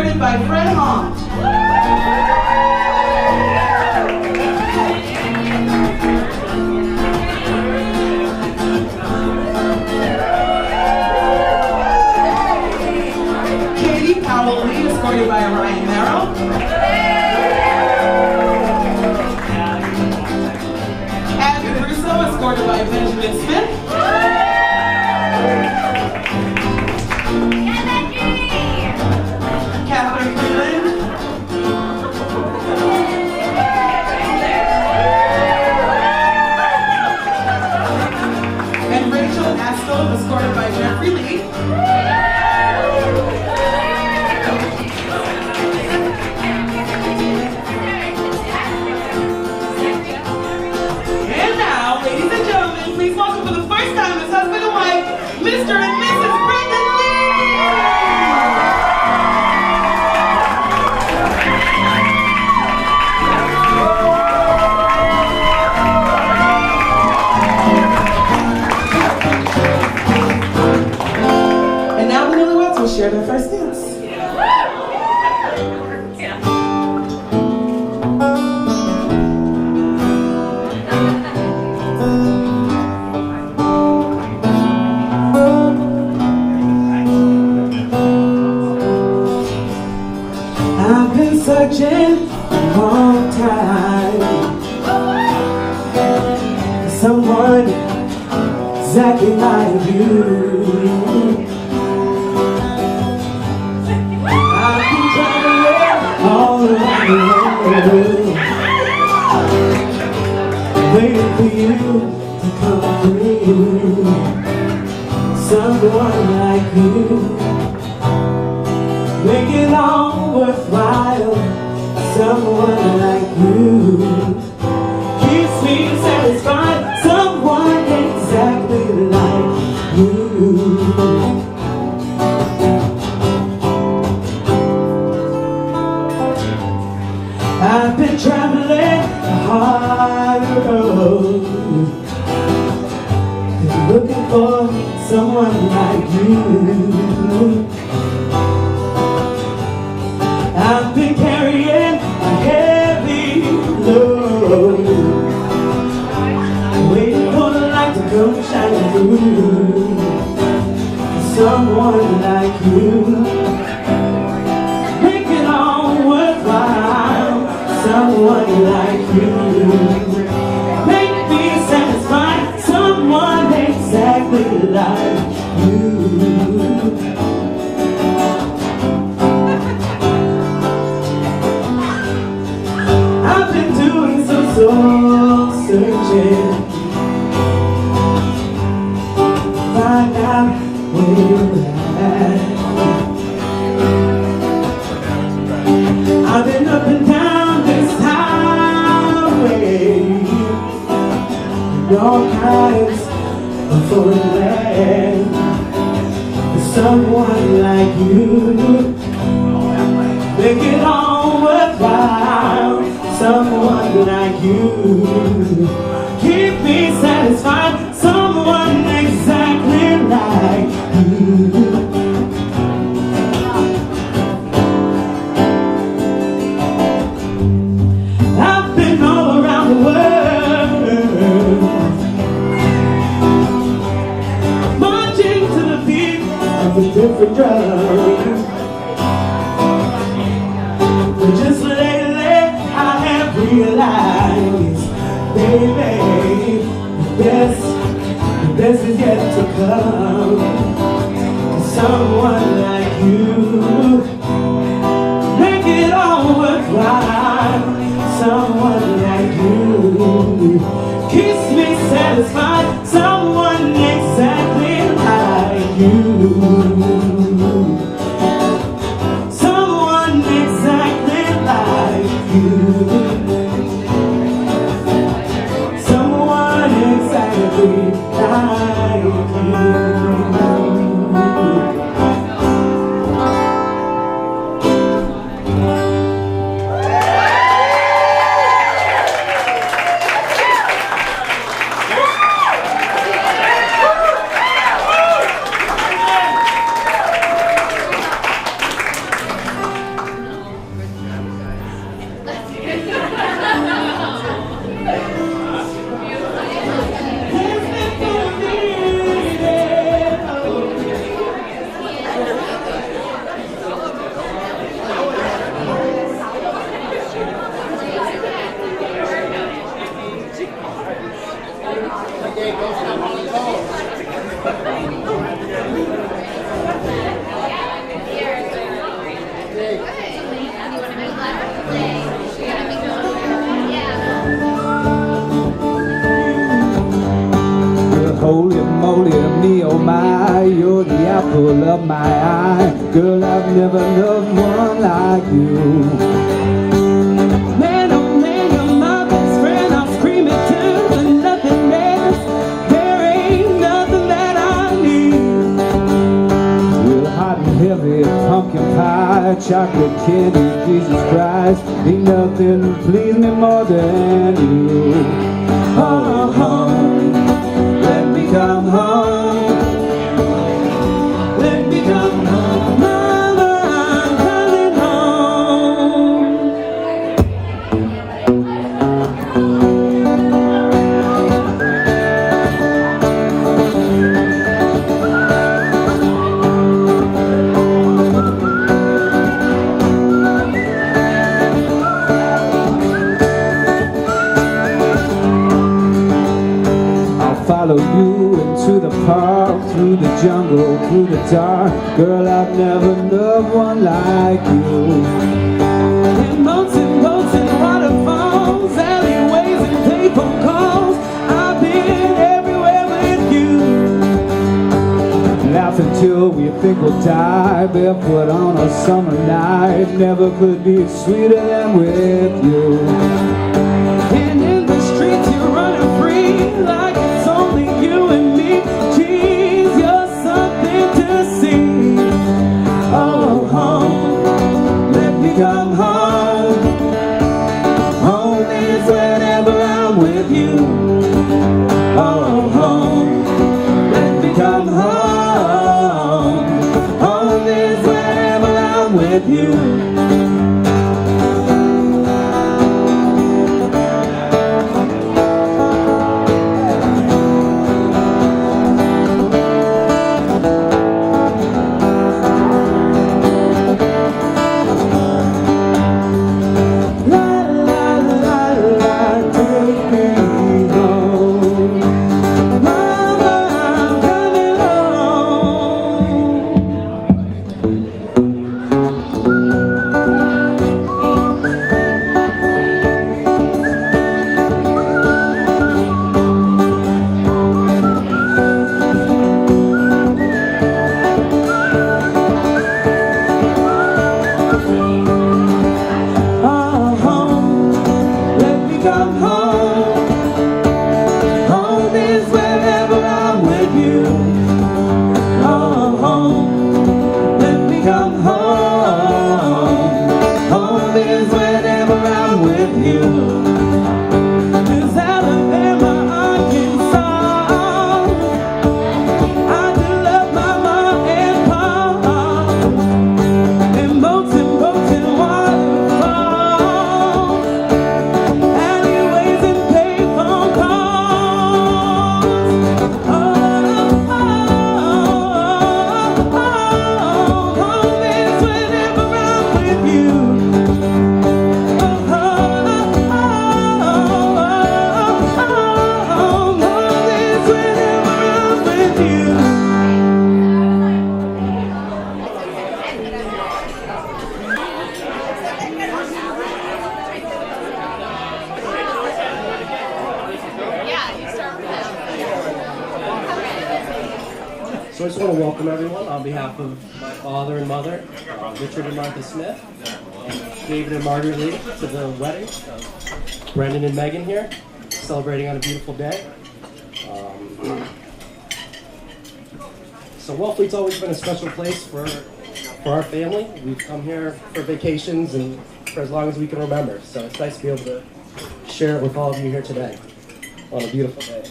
escorted by Fred Hahn. Katie Powell Lee, escorted by Ryan Merrill. Abby Russo, escorted by Benjamin Smith. Catherine Freeland. And Rachel Astow, escorted by Jeffrey Lee. And now, ladies and gentlemen, please welcome for the first time as husband and wife, Mr. and Mrs. Brendan Lee! And now the newlyweds will share their first dance. I've been searching a long time for someone exactly like you. I've been traveling all around the world, waiting for you to come through. Someone like you, make it all worthwhile. Someone like you keeps me satisfied. Someone exactly like you. I've been traveling a hard road, looking for someone like you. I've been carrying a heavy load, waiting for the light to come shining through. Someone like you, make it all worthwhile. Someone like you, make me satisfied. Someone exactly like you. I've been doing some soul searching, find out where you're at. I've been up and down this highway, all kinds of foreign land. For someone like you, make it all worthwhile. Someone like you, keep me satisfied. Someone exactly like you. I've been all around the world, marching to the beat of a different drum. But just lately I have realized, baby, the best is yet to come. Someone like you, make it all worthwhile. Someone like you keeps me satisfied. Someone exactly like you. Someone exactly like you. Someone exactly like you. me, oh my, you're the apple of my eye. Girl, I've never loved one like you. Man, oh man, you're my best friend. I'll scream it till the nothingness. There ain't nothing that I need. Real hot and heavy, pumpkin pie, chocolate candy, Jesus Christ. Ain't nothing please me more than you. Oh, home, let me come home. Let me come home, mama, I'm coming home. Follow you into the park, through the jungle, through the dark. Girl, I've never loved one like you. In boats and waterfalls, alleyways and payphone calls, I've been everywhere with you. Laugh until we think we'll die, barefoot on a summer night. Never could be sweeter than with you. And in the streets you're running free, like it's only you and me. Geez, you're something to see. Oh, home, let me come home. Home is whenever I'm with you. Oh, home, let me come home. Home is whenever I'm with you. So I just want to welcome everyone on behalf of my father and mother, Richard and Martha Smith, and David and Margaret Lee, to the wedding of Brendan and Megan here, celebrating on a beautiful day. So Wellfleet's always been a special place for our family. We've come here for vacations and for as long as we can remember. So it's nice to be able to share it with all of you here today on a beautiful day.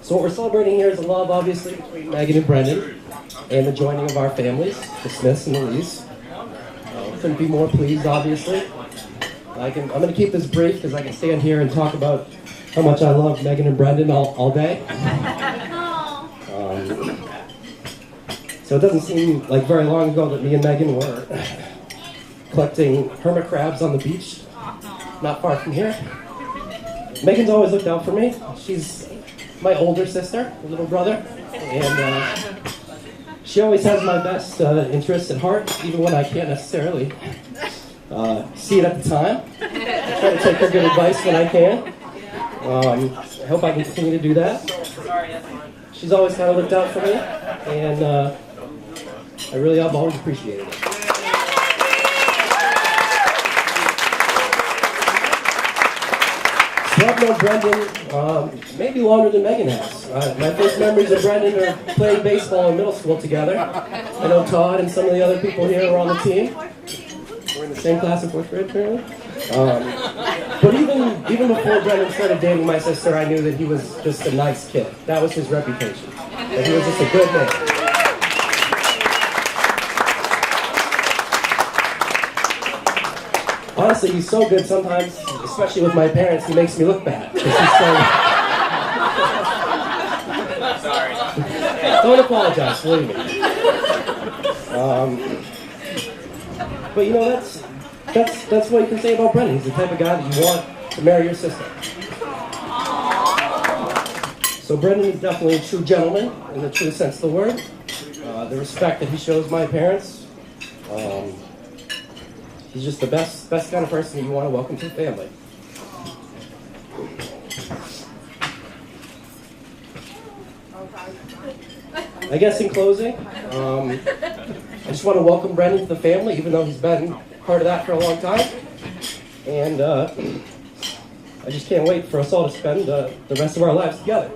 So what we're celebrating here is the love, obviously, between Megan and Brendan, and the joining of our families, the Smiths and the Lees. Couldn't be more pleased, obviously. I'm going to keep this brief because I can stand here and talk about how much I love Megan and Brendan all day. So it doesn't seem like very long ago that me and Megan were collecting hermit crabs on the beach, not far from here. Megan's always looked out for me. She's my older sister, my little brother, and she always has my best interests at heart, even when I can't necessarily see it at the time. I try to take her good advice when I can. I hope I can continue to do that. she's always kind of looked out for me, and I really have always appreciated it. So I've known Brendan maybe longer than Megan has. My first memories of Brendan are playing baseball in middle school together. I know Todd and some of the other people here were on the team. We're in the same class in 4th grade, apparently. But even before Brendan started dating my sister, I knew that he was just a nice kid. That was his reputation. That he was just a good man. Honestly, he's so good sometimes, especially with my parents, he makes me look bad. 'Cause he's so... Sorry. Don't apologize, believe me. But you know, that's what you can say about Brendan. He's the type of guy that you want to marry your sister. So Brendan is definitely a true gentleman in the true sense of the word. The respect that he shows my parents. He's just the best kind of person that you want to welcome to the family. I guess in closing, I just want to welcome Brendan to the family, even though he's been part of that for a long time. And I just can't wait for us all to spend the rest of our lives together.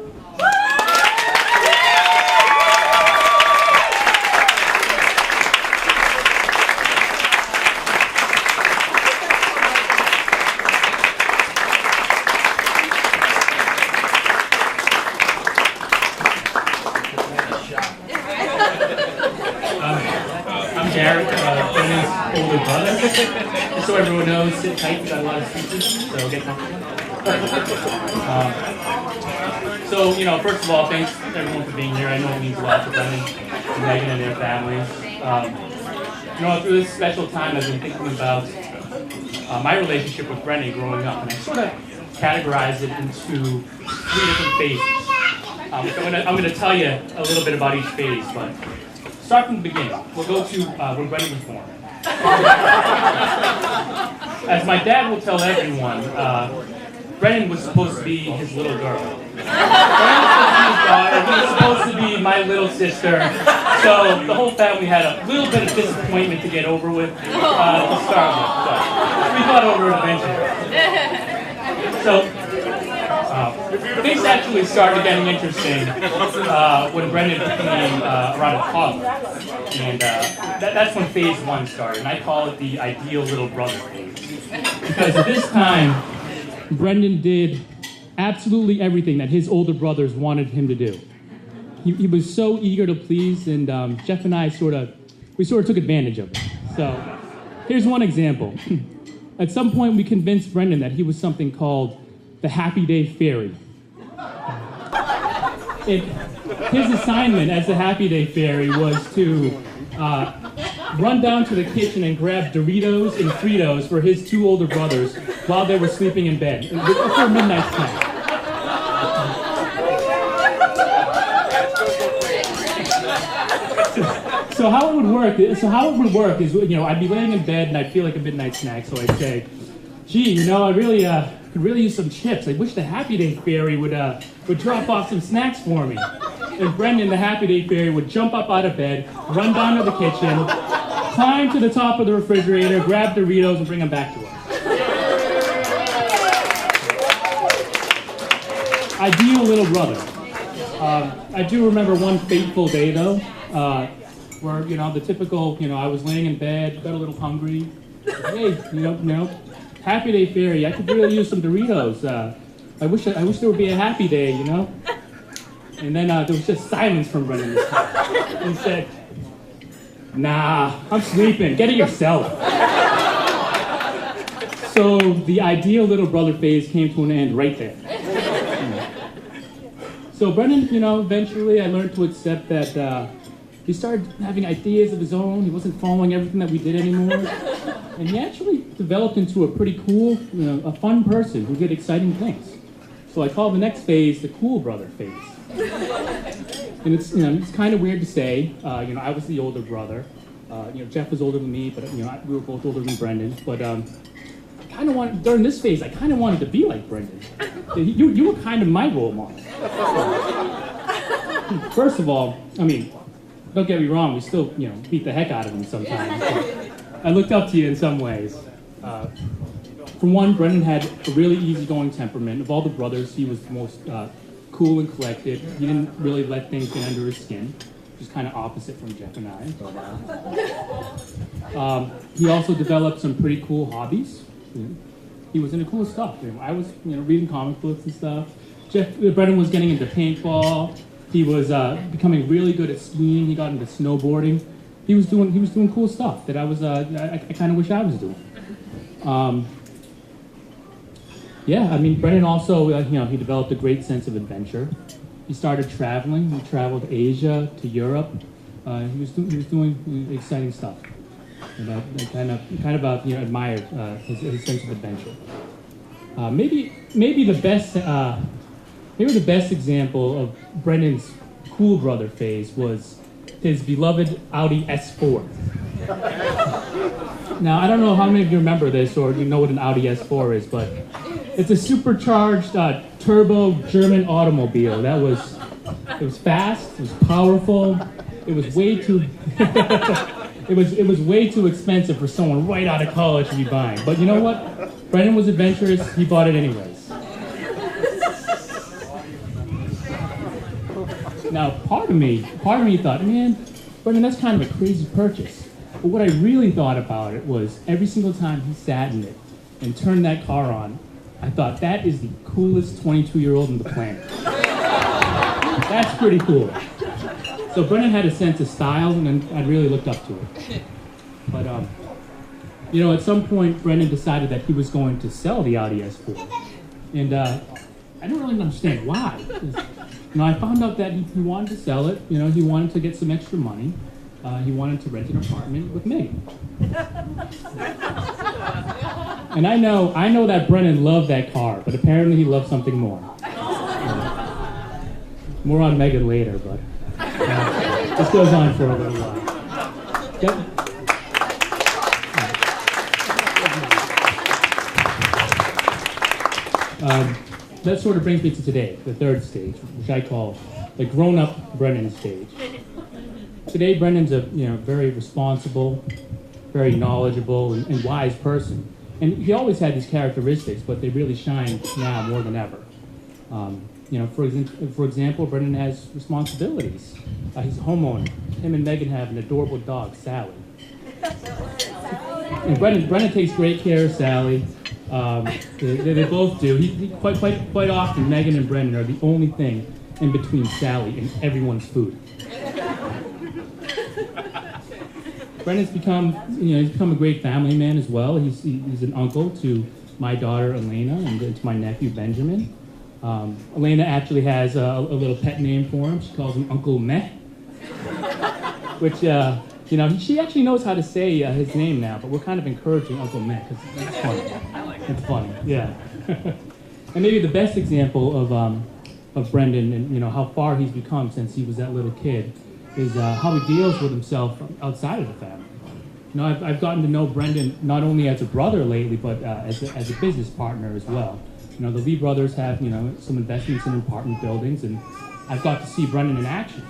Older brother. Just so everyone knows, sit tight, we got a lot of speeches, so get comfortable. So, first of all, thanks everyone for being here. I know it means a lot to Brendan and Megan and their families. Through this special time, I've been thinking about my relationship with Brendan growing up, and I sort of categorized it into 3 different phases. I'm going to tell you a little bit about each phase, but start from the beginning. We'll go to when Brendan was born. As my dad will tell everyone, Brendan was supposed to be his little girl. Brendan was supposed to be his daughter. He was supposed to be my little sister. So the whole family had a little bit of disappointment to get over with to start with. But we got over it eventually. So things actually started getting interesting when Brendan became around a toddler. And that's when phase 1 started. And I call it the ideal little brother phase. Because at this time, Brendan did absolutely everything that his older brothers wanted him to do. He was so eager to please, and Jeff and I sort of took advantage of it. So here's one example. At some point, we convinced Brendan that he was something called the Happy Day Fairy. His assignment as the Happy Day Fairy was to run down to the kitchen and grab Doritos and Fritos for his 2 older brothers while they were sleeping in bed for a midnight snack. So how it would work is, I'd be laying in bed and I'd feel like a midnight snack, so I'd say, gee, I really could really use some chips. I wish the Happy Day Fairy would drop off some snacks for me. And Brendan, the Happy Day Fairy, would jump up out of bed, run down to the kitchen, climb to the top of the refrigerator, grab Doritos, and bring them back to us. Ideal little brother. I do remember one fateful day, though, where, the typical, I was laying in bed, got a little hungry. Hey, Happy Day Fairy, I could really use some Doritos. I wish there would be a happy day, And then there was just silence from Brendan this time. He said, nah, I'm sleeping. Get it yourself. So the ideal little brother phase came to an end right there. So Brendan, eventually I learned to accept that he started having ideas of his own. He wasn't following everything that we did anymore. And he actually developed into a pretty cool, a fun person who did exciting things. So I call the next phase the cool brother phase. And it's kind of weird to say. I was the older brother. Jeff was older than me, but we were both older than Brendan. But during this phase, I kind of wanted to be like Brendan. You were kind of my role model. First of all, I mean, don't get me wrong, we still, beat the heck out of him sometimes. I looked up to you in some ways. For one, Brendan had a really easygoing temperament. Of all the brothers, he was the most cool and collected. He didn't really let things get under his skin, which is kind of opposite from Jeff and I. He also developed some pretty cool hobbies. He was into cool stuff. I was, reading comic books and stuff. Brendan was getting into paintball. He was becoming really good at skiing. He got into snowboarding. He was doing cool stuff that I kind of wish I was doing. Brendan also, he developed a great sense of adventure. He started traveling. He traveled Asia to Europe. He was doing exciting stuff. And I kind of admire his sense of adventure. Maybe the best example of Brendan's cool brother phase was his beloved Audi S4. Now, I don't know how many of you remember this or you know what an Audi S4 is, but it's a supercharged turbo German automobile. It was fast, it was powerful, it was way too it was way too expensive for someone right out of college to be buying. But you know what? Brendan was adventurous, he bought it anyways. Now, part of me thought, man, Brendan, that's kind of a crazy purchase. But what I really thought about it was every single time he sat in it and turned that car on, I thought, that is the coolest 22-year-old on the planet. That's pretty cool. So Brendan had a sense of style, and I really looked up to it. But, at some point, Brendan decided that he was going to sell the Audi S4. And I don't really understand why. I found out that he wanted to sell it. He wanted to get some extra money. He wanted to rent an apartment with Megan. And I know that Brendan loved that car, but apparently he loved something more. More on Megan later, but this goes on for a little while. Yep. That sort of brings me to today, the third stage, which I call the grown-up Brendan stage. Today, Brendan's a very responsible, very knowledgeable, and wise person. And he always had these characteristics, but they really shine now more than ever. For example, Brendan has responsibilities. He's a homeowner. Him and Megan have an adorable dog, Sally. And Brendan takes great care of Sally. They both do. Quite often, Megan and Brendan are the only thing in between Sally and everyone's food. Brendan's become a great family man as well. He's an uncle to my daughter Elena and to my nephew Benjamin. Elena actually has a little pet name for him. She calls him Uncle Meh, which she actually knows how to say his name now. But we're kind of encouraging Uncle Meh because it's funny. It's funny, yeah. And maybe the best example of Brendan and how far he's become since he was that little kid is how he deals with himself outside of the family. I've gotten to know Brendan not only as a brother lately, but as a business partner as well. The Lee brothers have some investments in apartment buildings, and I've got to see Brendan in action.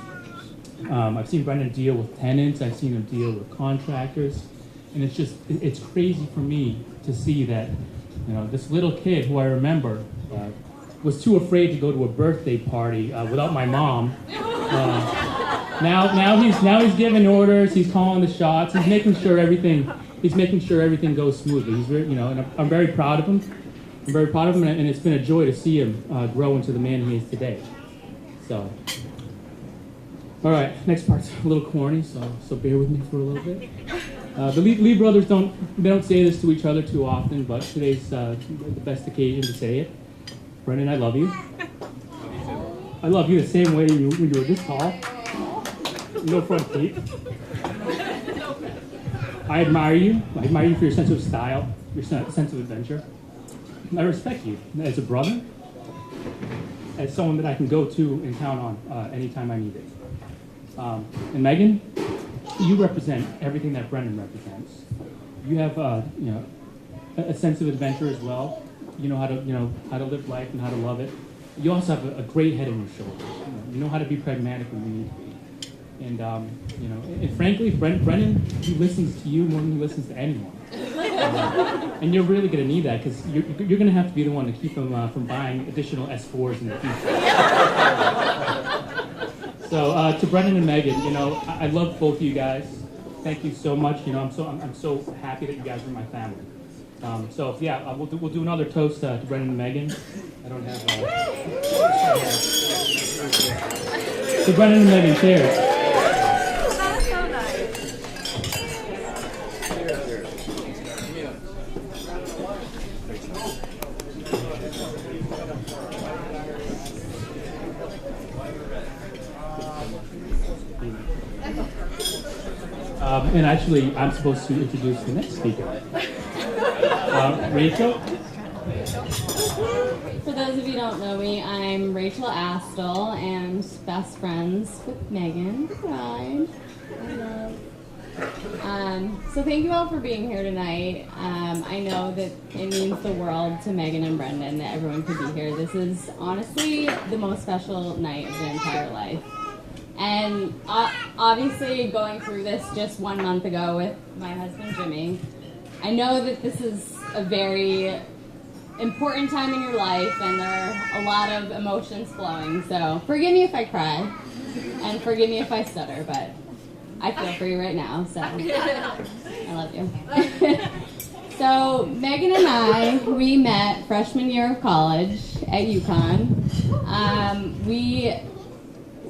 I've seen Brendan deal with tenants. I've seen him deal with contractors, and it's crazy for me to see that this little kid who I remember was too afraid to go to a birthday party without my mom. Now he's giving orders. He's calling the shots. He's making sure everything goes smoothly. He's very, and I'm very proud of him. I'm very proud of him, and it's been a joy to see him grow into the man he is today. So, all right, next part's a little corny, so bear with me for a little bit. The Lee brothers don't say this to each other too often, but today's the best occasion to say it. Brendan, I love you. I love you the same way when you were this tall. No front teeth. I admire you. I admire you for your sense of style, your sense of adventure. I respect you as a brother, as someone that I can go to and count on anytime I need it. And Megan, you represent everything that Brendan represents. You have a sense of adventure as well. You know how to live life and how to love it. you also have a great head on your shoulders. You know how to be pragmatic when you need to be. And, and frankly, Brennan, he listens to you more than he listens to anyone. And you're really going to need that because you're going to have to be the one to keep him from buying additional S4s in the future. So to Brennan and Megan, I love both of you guys. Thank you so much. I'm so happy that you guys are my family. We'll do another toast to Brennan and Megan. I don't have. To Brennan and Megan, cheers. And actually, I'm supposed to introduce the next speaker. Rachel? For those of you who don't know me, I'm Rachel Astle and best friends with Megan. Hi. So thank you all for being here tonight. I know that it means the world to Megan and Brendan that everyone could be here. This is honestly the most special night of their entire life. And obviously going through this just 1 month ago with my husband Jimmy, I know that this is a very important time in your life and there are a lot of emotions flowing. So forgive me if I cry and forgive me if I stutter, but I feel for you right now, so I love you. So Megan and I, we met freshman year of college at UConn.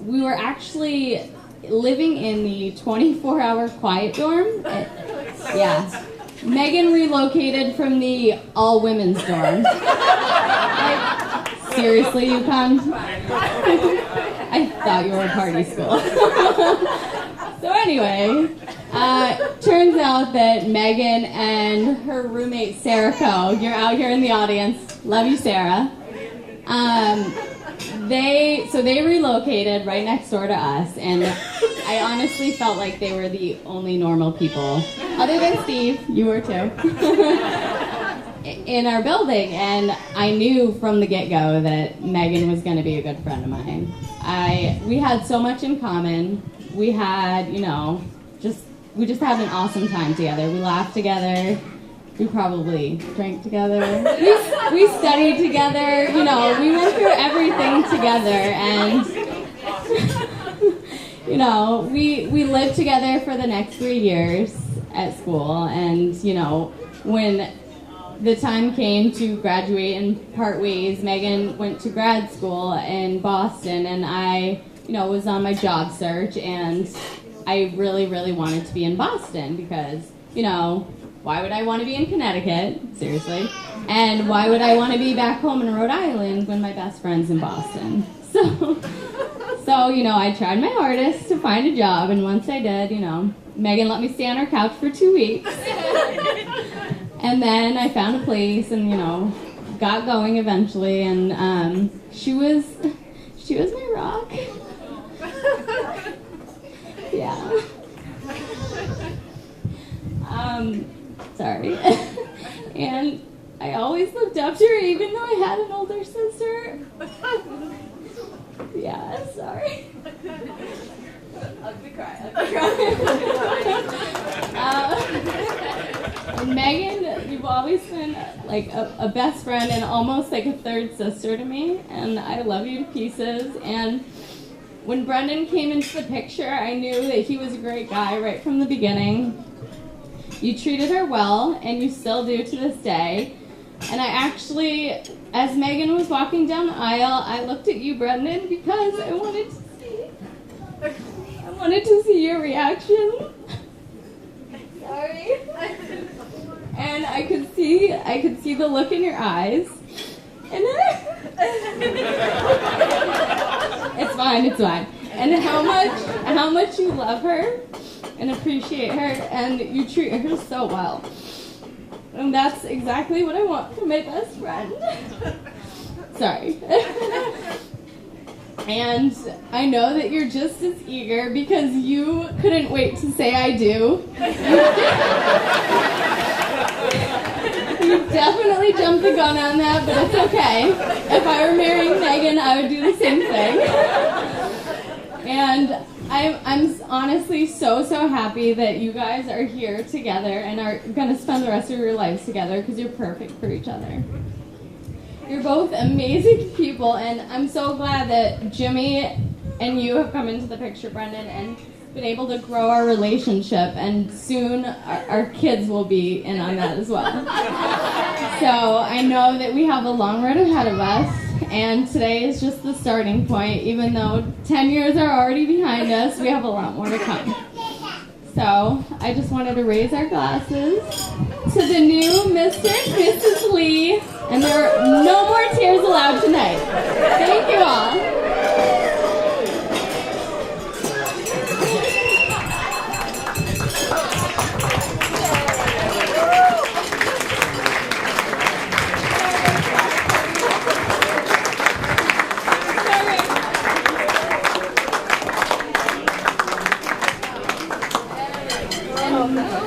We were actually living in the 24-hour quiet dorm. Yeah. Megan relocated from the all-women's dorm. Like, seriously, UConn? I thought you were a party school. So anyway, turns out that Megan and her roommate Sarah Coe, you're out here in the audience, love you Sarah, they relocated right next door to us, and I honestly felt like they were the only normal people, other than Steve, you were too, in our building, and I knew from the get-go that Megan was going to be a good friend of mine. We had so much in common. We had, we just had an awesome time together. We laughed together. We probably drank together. We studied together. We went through everything together, and we lived together for the next 3 years at school. And when the time came to graduate and part ways, Megan went to grad school in Boston, and I was on my job search, and I really, really wanted to be in Boston because, why would I want to be in Connecticut? Seriously. And why would I want to be back home in Rhode Island when my best friend's in Boston? So I tried my hardest to find a job, and once I did, Megan let me stay on her couch for 2 weeks. And then I found a place and, got going eventually, and she was my rock. Yeah. Sorry. And I always looked up to her even though I had an older sister. Yeah, sorry. Ugly cry. And Megan, you've always been like a best friend and almost like a third sister to me, and I love you to pieces. And when Brendan came into the picture, I knew that he was a great guy right from the beginning. You treated her well, and you still do to this day. And I actually, as Megan was walking down the aisle, I looked at you, Brendan, because I wanted to see your reaction. Sorry. And I could see the look in your eyes. And it's fine. And how much you love her and appreciate her, and you treat her so well. And that's exactly what I want from my best friend. Sorry. And I know that you're just as eager because you couldn't wait to say I do. You definitely jumped the gun on that, but it's okay. If I were marrying Megan, I would do the same thing. And I'm honestly so happy that you guys are here together and are going to spend the rest of your lives together because you're perfect for each other. You're both amazing people, and I'm so glad that Jimmy and you have come into the picture, Brendan, and been able to grow our relationship, and soon our kids will be in on that as well. So I know that we have a long road ahead of us, and today is just the starting point. Even though 10 years are already behind us, we have a lot more to come. So I just wanted to raise our glasses to the new Mr. and Mrs. Lee, and there are no more tears allowed tonight. Thank you all.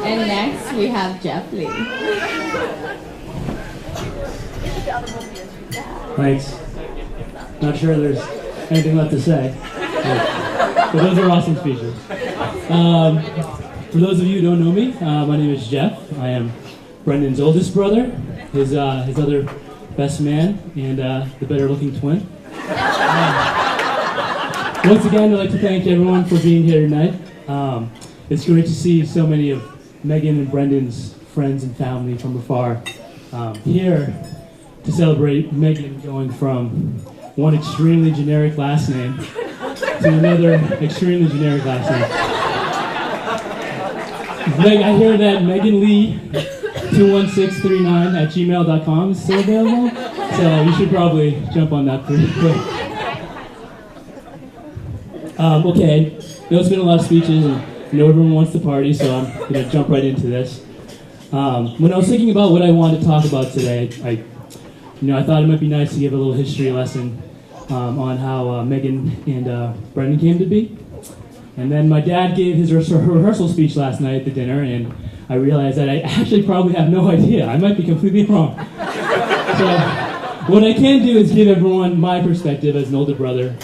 And next we have Jeff Lee. Thanks. Not sure there's anything left to say. But those are awesome speeches. For those of you who don't know me, my name is Jeff. I am Brendan's oldest brother, his other best man, and the better looking twin. Once again, I'd like to thank everyone for being here tonight. It's great to see so many of Megan and Brendan's friends and family from afar here to celebrate Megan going from one extremely generic last name to another extremely generic last name. Meg, I hear that Megan Lee 21639@gmail.com is still available, so you should probably jump on that pretty quick. Okay, I know it's been a lot of speeches, and I know everyone wants to party, so I'm going to jump right into this. When I was thinking about what I wanted to talk about today, I thought it might be nice to give a little history lesson on how Megan and Brendan came to be. And then my dad gave his rehearsal speech last night at the dinner, and I realized that I actually probably have no idea. I might be completely wrong. So what I can do is give everyone my perspective as an older brother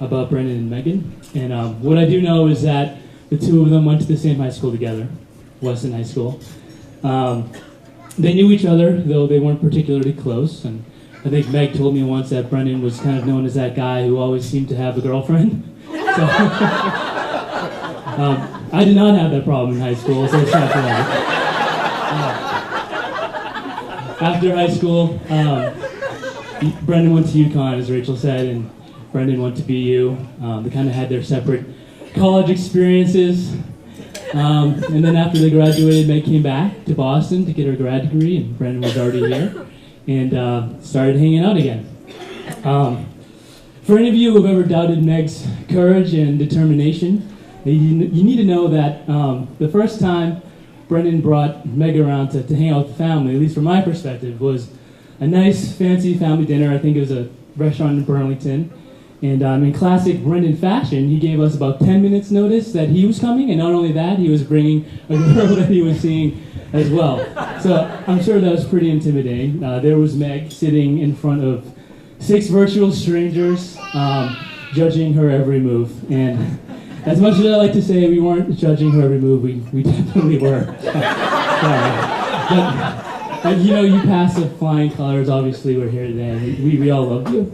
about Brendan and Megan. And what I do know is that the two of them went to the same high school together, Weston High School. They knew each other, though they weren't particularly close. And I think Meg told me once that Brendan was kind of known as that guy who always seemed to have a girlfriend. So, I did not have that problem in high school, so it's not for that. After high school, Brendan went to UConn, as Rachel said, and Brendan went to BU. They kind of had their separate college experiences. And then after they graduated, Meg came back to Boston to get her grad degree, and Brendan was already here, and started hanging out again. For any of you who have ever doubted Meg's courage and determination, you need to know that the first time Brendan brought Meg around to hang out with the family, at least from my perspective, was a nice, fancy family dinner. I think it was a restaurant in Burlington. And in classic Brendan fashion, he gave us about 10 minutes notice that he was coming, and not only that, he was bringing a girl that he was seeing as well. So I'm sure that was pretty intimidating. There was Meg sitting in front of 6 virtual strangers, judging her every move. And as much as I like to say we weren't judging her every move, we definitely were. But you passed the flying colors. Obviously, we're here today, and we all love you.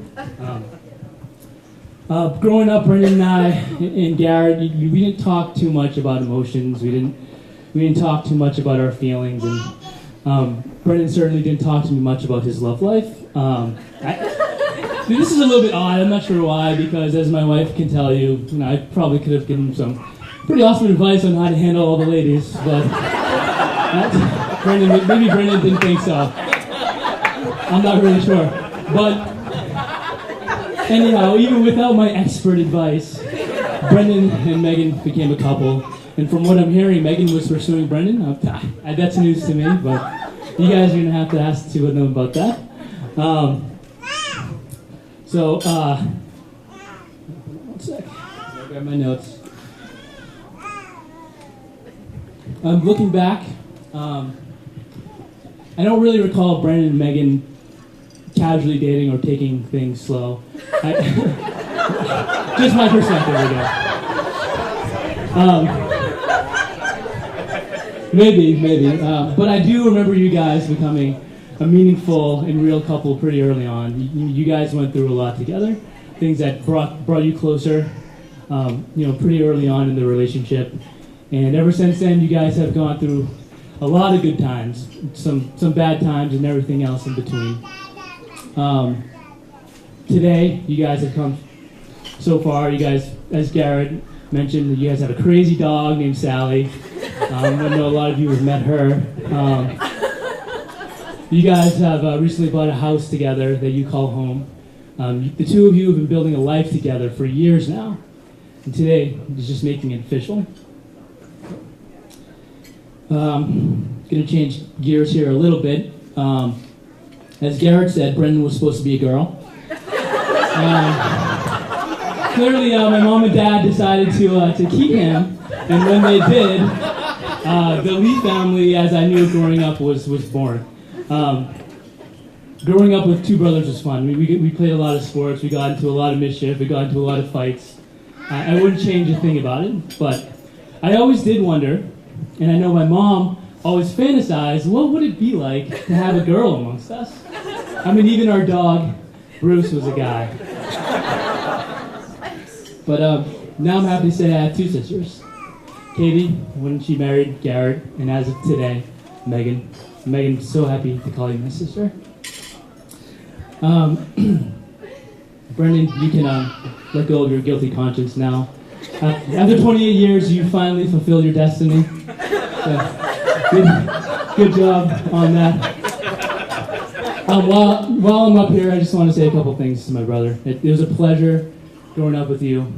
Growing up, Brendan and I and Garrett, we didn't talk too much about emotions. We didn't talk too much about our feelings, and Brendan certainly didn't talk to me much about his love life. This is a little bit odd. I'm not sure why, because as my wife can tell you, I probably could have given him some pretty awesome advice on how to handle all the ladies, but maybe Brendan didn't think so. I'm not really sure, but. Anyhow, even without my expert advice, Brendan and Megan became a couple. And from what I'm hearing, Megan was pursuing Brendan. That's news to me, but you guys are going to have to ask to know about that. One sec. I'll grab my notes. Looking back, I don't really recall Brendan and Megan casually dating or taking things slow. Just my perspective, I guess. Maybe. But I do remember you guys becoming a meaningful and real couple pretty early on. You guys went through a lot together, things that brought you closer, pretty early on in the relationship. And ever since then, you guys have gone through a lot of good times, some bad times, and everything else in between. Today, you guys have come so far. You guys, as Garrett mentioned, you guys have a crazy dog named Sally. I know a lot of you have met her. You guys have recently bought a house together that you call home. The two of you have been building a life together for years now. And today is just making it official. Going to change gears here a little bit. As Garrett said, Brendan was supposed to be a girl. Clearly, my mom and dad decided to keep him, and when they did, the Lee family, as I knew growing up, was born. Growing up with two brothers was fun. We played a lot of sports. We got into a lot of mischief. We got into a lot of fights. I wouldn't change a thing about it, but I always did wonder, and I know my mom always fantasized, what would it be like to have a girl amongst us? I mean, even our dog, Bruce, was a guy. But now I'm happy to say I have two sisters. Katie, when she married Garrett, and as of today, Megan. Megan's so happy to call you my sister. Brendan, you can let go of your guilty conscience now. After 28 years, you finally fulfilled your destiny. So, good job on that. While I'm up here, I just want to say a couple things to my brother. It was a pleasure growing up with you.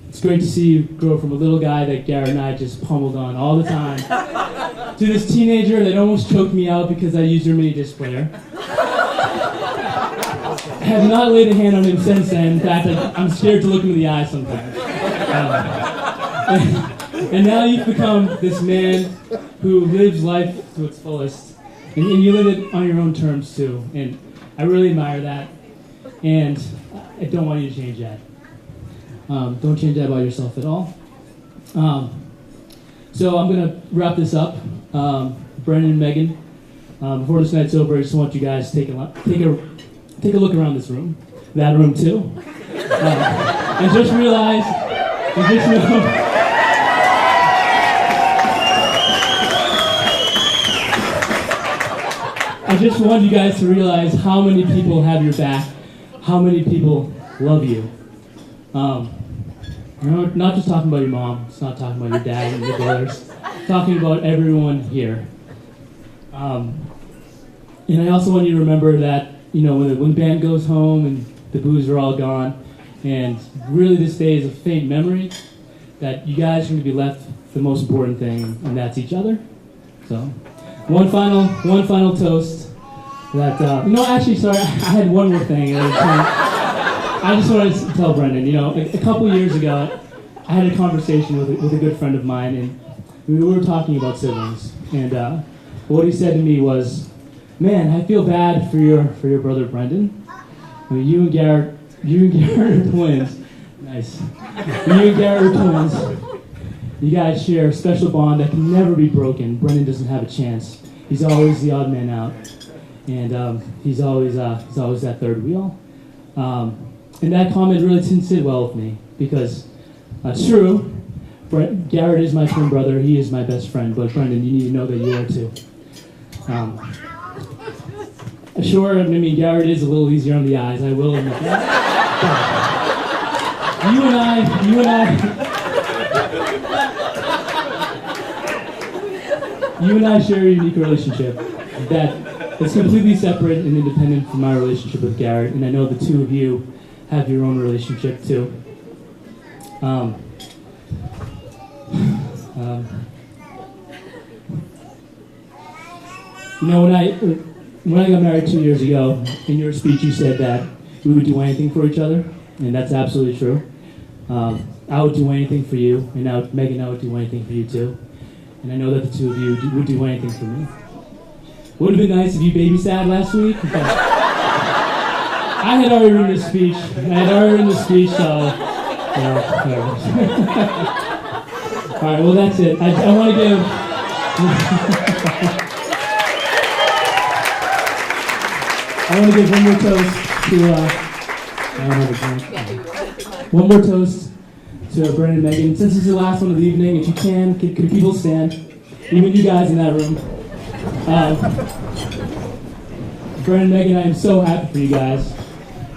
It's great to see you grow from a little guy that Garrett and I just pummeled on all the time to this teenager that almost choked me out because I used your mini disc player. I have not laid a hand on him since then. In fact, I'm scared to look him in the eye sometimes. And now you've become this man who lives life to its fullest. And you live it on your own terms too. And I really admire that. And I don't want you to change that. Don't change that about yourself at all. So I'm going to wrap this up. Brendan and Megan, before this night's over, I just want you guys to take a look around this room. That room too. And just realize, I just want you guys to realize how many people have your back, how many people love you. Not just talking about your mom, it's not talking about your dad and your brothers, talking about everyone here. And I also want you to remember that, when the band goes home and the booze are all gone, and really this day is a faint memory, that you guys are going to be left with the most important thing, and that's each other. So, one final toast. That actually, sorry, I had one more thing. I just wanted to tell Brendan. A couple years ago, I had a conversation with a good friend of mine, and we were talking about siblings. And what he said to me was, "Man, I feel bad for your brother Brendan. I mean, you and Garrett are twins. Nice. You and Garrett are twins. You guys share a special bond that can never be broken. Brendan doesn't have a chance. He's always the odd man out, and he's always that third wheel." And that comment really didn't sit well with me because, true, Garrett is my twin brother. He is my best friend. But Brendan, you need to know that you are too. Sure, Garrett is a little easier on the eyes. I will admit that. You and I share a unique relationship that is completely separate and independent from my relationship with Garrett, and I know the two of you have your own relationship too. When I got married 2 years ago, in your speech you said that we would do anything for each other, and that's absolutely true. I would do anything for you, and Megan, I would do anything for you too. And I know that the two of you would do anything for me. would have been nice if you babysat last week. But I had already written the speech. So, whatever. All right, well, that's it. I want to give... I want to give one more toast to... one more toast to Brennan and Megan. Since this is the last one of the evening, if you can people stand? Even you guys in that room. Brennan and Megan, I am so happy for you guys.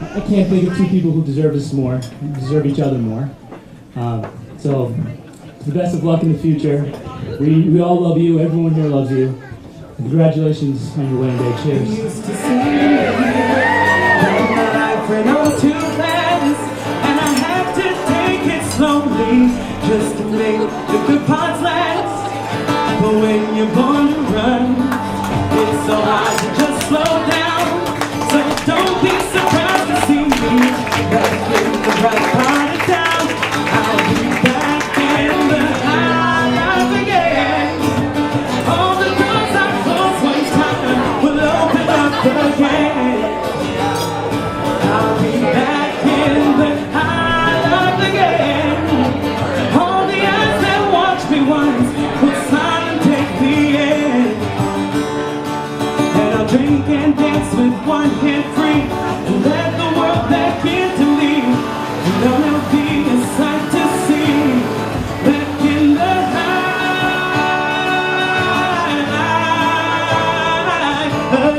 I can't think of two people who deserve this more, who deserve each other more. So, the best of luck in the future. We all love you. Everyone here loves you. Congratulations on your wedding day. Cheers. Used to say that life went on too fast, and I had to take it slowly just to make the good parts last. But when you're born to run, it's so hard to just slow down. So don't be surprised to see me back in the right part of town. I'll be back in the high life again. All the doors I closed one time will open up again. I'll be back in the high life again. All the eyes that watched me once will smile and take me in. And I'll drink and dance with one hand free and let the world back into me. And there'll be a sight to see back in the high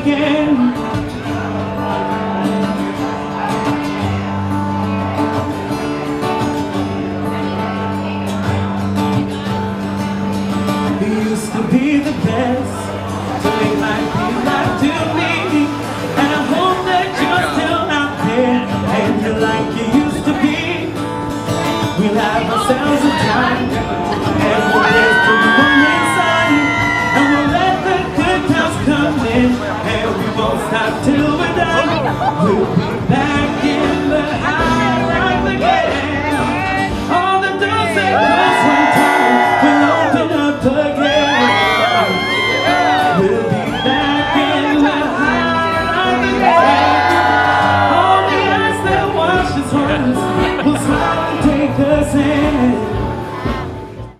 again. You used to be the best, to make life be life to me. And I hope that you're still out there and you're like you used to be. We'll have ourselves a time and we'll get to the morning sun, and we'll let the good times come in, and we won't stop till we're done. We'll be back in the high life again. All the doors that closed one time will open up again. We'll be back in the high life again. All the eyes that watched us once will smile